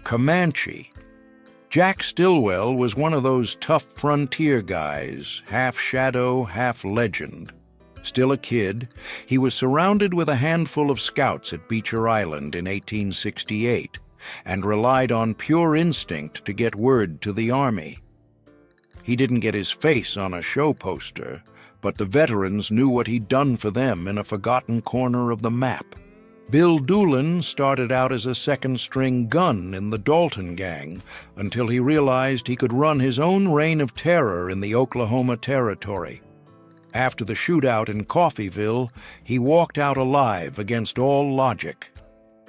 Comanche. Jack Stillwell was one of those tough frontier guys, half shadow, half legend. Still a kid, he was surrounded with a handful of scouts at Beecher Island in 1868 and relied on pure instinct to get word to the Army. He didn't get his face on a show poster, but the veterans knew what he'd done for them in a forgotten corner of the map. Bill Doolin started out as a second-string gun in the Dalton gang until he realized he could run his own reign of terror in the Oklahoma Territory. After the shootout in Coffeyville, he walked out alive against all logic.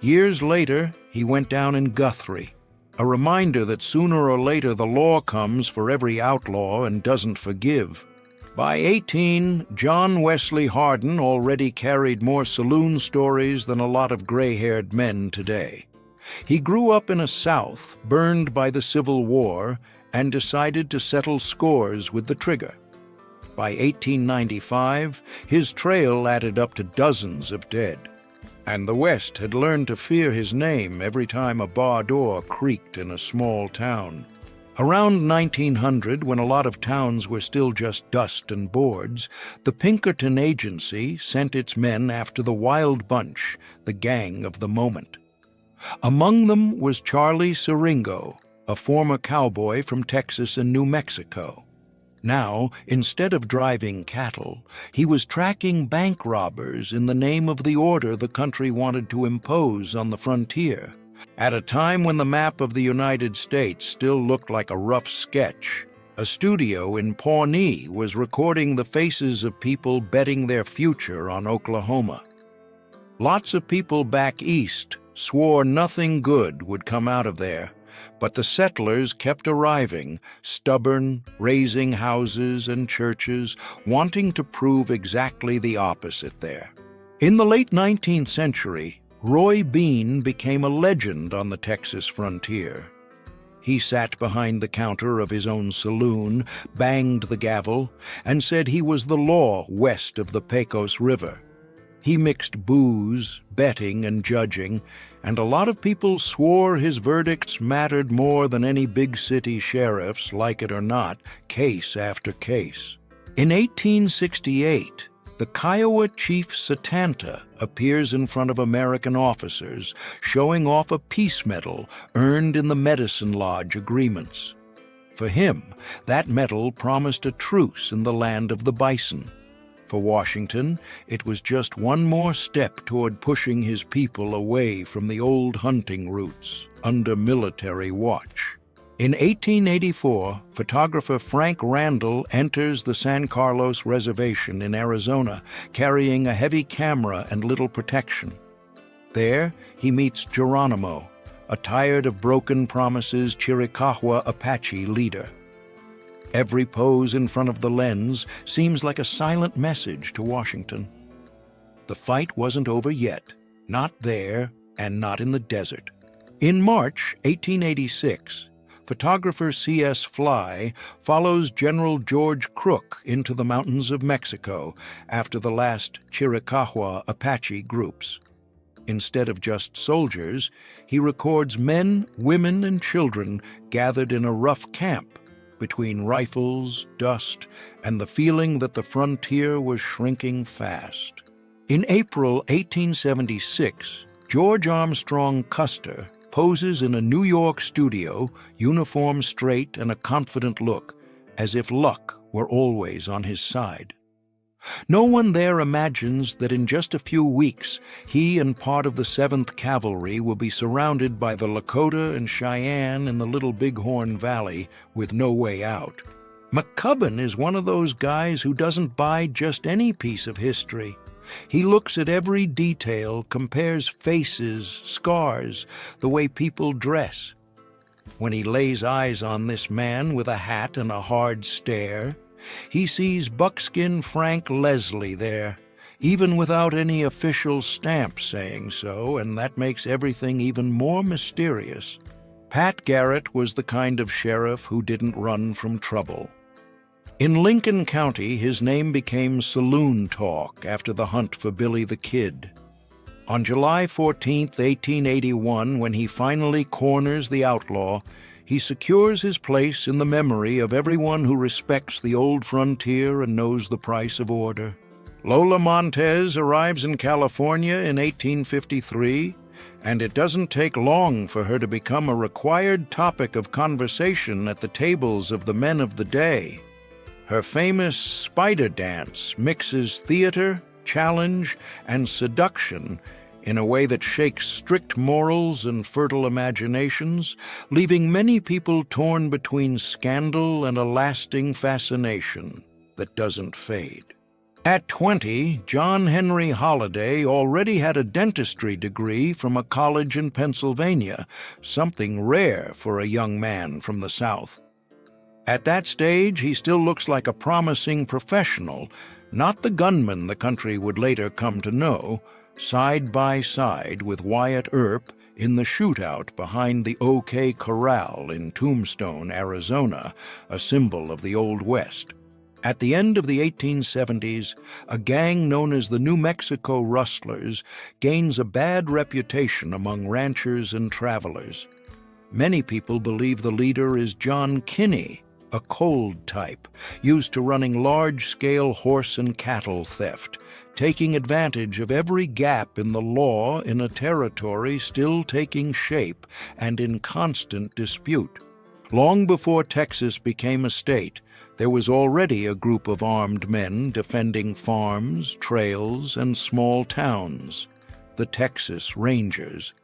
Years later, he went down in Guthrie, a reminder that sooner or later the law comes for every outlaw and doesn't forgive. By 18, John Wesley Hardin already carried more saloon stories than a lot of gray-haired men today. He grew up in a South burned by the Civil War and decided to settle scores with the trigger. By 1895, his trail added up to dozens of dead, and the West had learned to fear his name every time a bar door creaked in a small town. Around 1900, when a lot of towns were still just dust and boards, the Pinkerton Agency sent its men after the Wild Bunch, the gang of the moment. Among them was Charlie Siringo, a former cowboy from Texas and New Mexico. Now, instead of driving cattle, he was tracking bank robbers in the name of the order the country wanted to impose on the frontier. At a time when the map of the United States still looked like a rough sketch, a studio in Pawnee was recording the faces of people betting their future on Oklahoma. Lots of people back east swore nothing good would come out of there, but the settlers kept arriving, stubborn, raising houses and churches, wanting to prove exactly the opposite there. In the late 19th century, Roy Bean became a legend on the Texas frontier. He sat behind the counter of his own saloon, banged the gavel, and said he was the law west of the Pecos River. He mixed booze, betting, and judging, and a lot of people swore his verdicts mattered more than any big city sheriff's, like it or not, case after case. In 1868, the Kiowa chief Satanta appears in front of American officers, showing off a peace medal earned in the Medicine Lodge agreements. For him, that medal promised a truce in the land of the bison. For Washington, it was just one more step toward pushing his people away from the old hunting routes under military watch. In 1884, photographer Frank Randall enters the San Carlos Reservation in Arizona, carrying a heavy camera and little protection. There, he meets Geronimo, a tired of broken promises Chiricahua Apache leader. Every pose in front of the lens seems like a silent message to Washington. The fight wasn't over yet, not there and not in the desert. In March 1886, photographer C.S. Fly follows General George Crook into the mountains of Mexico after the last Chiricahua Apache groups. Instead of just soldiers, he records men, women, and children gathered in a rough camp between rifles, dust, and the feeling that the frontier was shrinking fast. In April 1876, George Armstrong Custer poses in a New York studio, uniform straight and a confident look, as if luck were always on his side. No one there imagines that in just a few weeks, he and part of the 7th Cavalry will be surrounded by the Lakota and Cheyenne in the Little Bighorn Valley with no way out. McCubbin is one of those guys who doesn't buy just any piece of history. He looks at every detail, compares faces, scars, the way people dress. When he lays eyes on this man with a hat and a hard stare, he sees buckskin Frank Leslie there, even without any official stamp saying so, and that makes everything even more mysterious. Pat Garrett was the kind of sheriff who didn't run from trouble. In Lincoln County, his name became saloon talk after the hunt for Billy the Kid. On July 14, 1881, when he finally corners the outlaw, he secures his place in the memory of everyone who respects the old frontier and knows the price of order. Lola Montez arrives in California in 1853, and it doesn't take long for her to become a required topic of conversation at the tables of the men of the day. Her famous spider dance mixes theater, challenge, and seduction in a way that shakes strict morals and fertile imaginations, leaving many people torn between scandal and a lasting fascination that doesn't fade. At 20, John Henry Holliday already had a dentistry degree from a college in Pennsylvania, something rare for a young man from the South. At that stage, he still looks like a promising professional, not the gunman the country would later come to know, side by side with Wyatt Earp in the shootout behind the OK Corral in Tombstone, Arizona, a symbol of the Old West. At the end of the 1870s, a gang known as the New Mexico Rustlers gains a bad reputation among ranchers and travelers. Many people believe the leader is John Kinney, a cold type, used to running large-scale horse and cattle theft, taking advantage of every gap in the law in a territory still taking shape and in constant dispute. Long before Texas became a state, there was already a group of armed men defending farms, trails, and small towns, the Texas Rangers.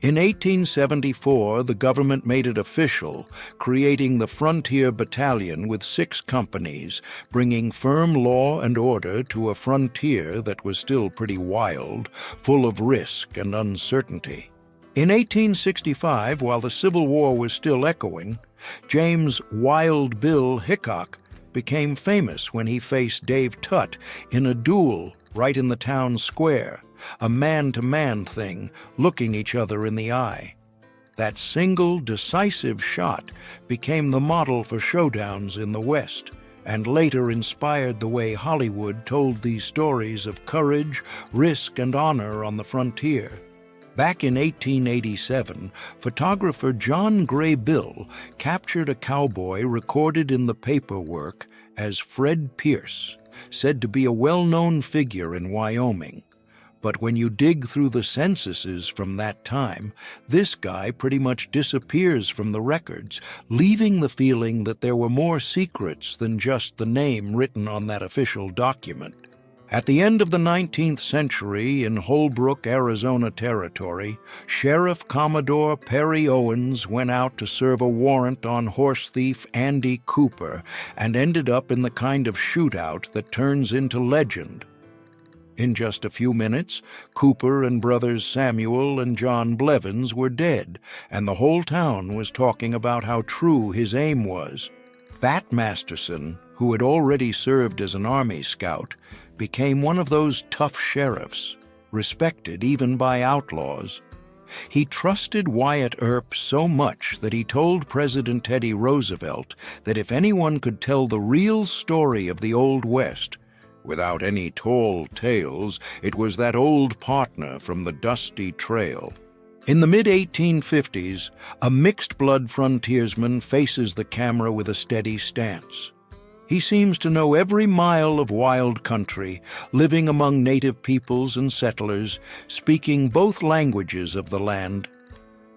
In 1874, the government made it official, creating the Frontier Battalion with 6 companies, bringing firm law and order to a frontier that was still pretty wild, full of risk and uncertainty. In 1865, while the Civil War was still echoing, James Wild Bill Hickok became famous when he faced Dave Tutt in a duel right in the town square, a man-to-man thing, looking each other in the eye. That single, decisive shot became the model for showdowns in the West, and later inspired the way Hollywood told these stories of courage, risk, and honor on the frontier. Back in 1887, photographer John Gray Bill captured a cowboy recorded in the paperwork as Fred Pierce, said to be a well-known figure in Wyoming. But when you dig through the censuses from that time, this guy pretty much disappears from the records, leaving the feeling that there were more secrets than just the name written on that official document. At the end of the 19th century, in Holbrook, Arizona Territory, Sheriff Commodore Perry Owens went out to serve a warrant on horse thief Andy Cooper and ended up in the kind of shootout that turns into legend. In just a few minutes, Cooper and brothers Samuel and John Blevins were dead, and the whole town was talking about how true his aim was. Bat Masterson, who had already served as an Army scout, became one of those tough sheriffs, respected even by outlaws. He trusted Wyatt Earp so much that he told President Teddy Roosevelt that if anyone could tell the real story of the Old West, without any tall tales, it was that old partner from the dusty trail. In the mid-1850s, a mixed-blood frontiersman faces the camera with a steady stance. He seems to know every mile of wild country, living among native peoples and settlers, speaking both languages of the land.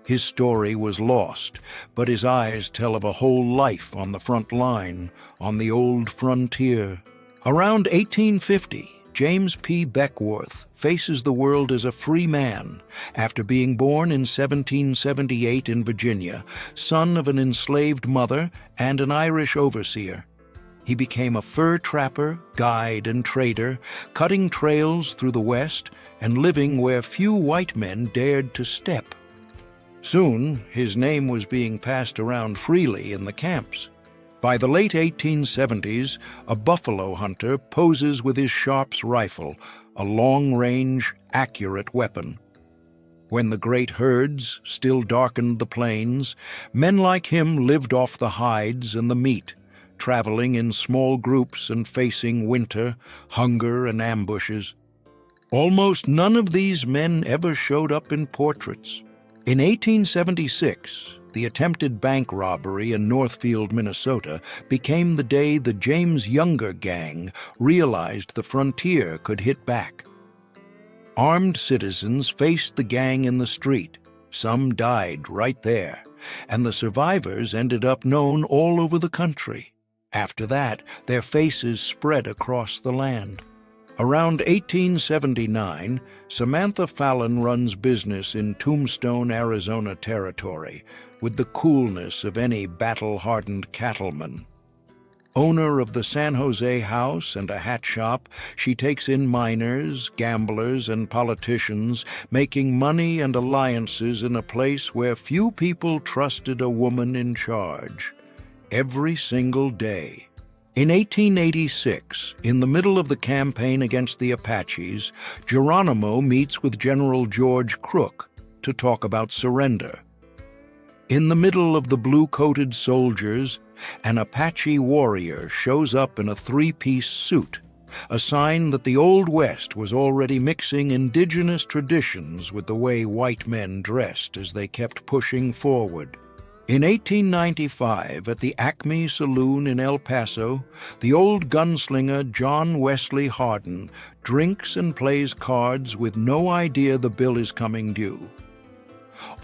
His story was lost, but his eyes tell of a whole life on the front line, on the old frontier. Around 1850, James P. Beckwourth faces the world as a free man after being born in 1778 in Virginia, son of an enslaved mother and an Irish overseer. He became a fur trapper, guide, and trader, cutting trails through the West and living where few white men dared to step. Soon, his name was being passed around freely in the camps. By the late 1870s, a buffalo hunter poses with his Sharps rifle, a long-range, accurate weapon. When the great herds still darkened the plains, men like him lived off the hides and the meat, traveling in small groups and facing winter, hunger, and ambushes. Almost none of these men ever showed up in portraits. In 1876, the attempted bank robbery in Northfield, Minnesota, became the day the James Younger gang realized the frontier could hit back. Armed citizens faced the gang in the street. Some died right there, and the survivors ended up known all over the country. After that, their faces spread across the land. Around 1879, Samantha Fallon runs business in Tombstone, Arizona territory, with the coolness of any battle-hardened cattleman. Owner of the San Jose house and a hat shop, she takes in miners, gamblers, and politicians, making money and alliances in a place where few people trusted a woman in charge. Every single day. In 1886, in the middle of the campaign against the Apaches, Geronimo meets with General George Crook to talk about surrender. In the middle of the blue-coated soldiers, an Apache warrior shows up in a three-piece suit, a sign that the Old West was already mixing indigenous traditions with the way white men dressed as they kept pushing forward. In 1895, at the Acme Saloon in El Paso, the old gunslinger John Wesley Hardin drinks and plays cards with no idea the bill is coming due.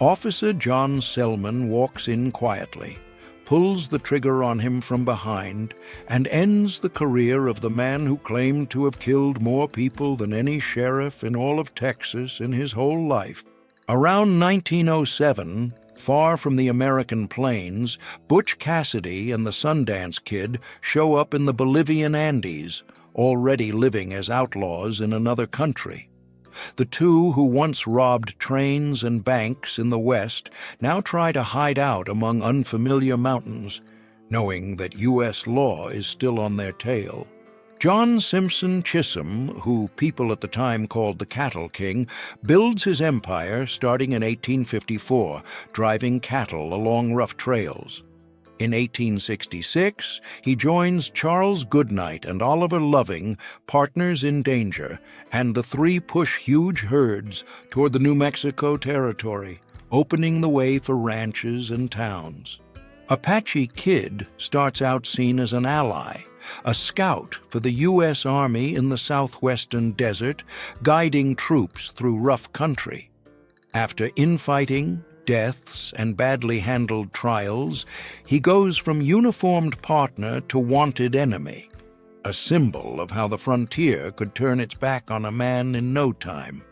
Officer John Selman walks in quietly, pulls the trigger on him from behind, and ends the career of the man who claimed to have killed more people than any sheriff in all of Texas in his whole life. Around 1907, far from the American plains, Butch Cassidy and the Sundance Kid show up in the Bolivian Andes, already living as outlaws in another country. The two who once robbed trains and banks in the West now try to hide out among unfamiliar mountains, knowing that U.S. law is still on their tail. John Simpson Chisholm, who people at the time called the Cattle King, builds his empire starting in 1854, driving cattle along rough trails. In 1866, he joins Charles Goodnight and Oliver Loving, partners in danger, and the three push huge herds toward the New Mexico territory, opening the way for ranches and towns. Apache Kid starts out seen as an ally, a scout for the U.S. Army in the southwestern desert, guiding troops through rough country. After infighting, deaths, and badly handled trials, he goes from uniformed partner to wanted enemy, a symbol of how the frontier could turn its back on a man in no time.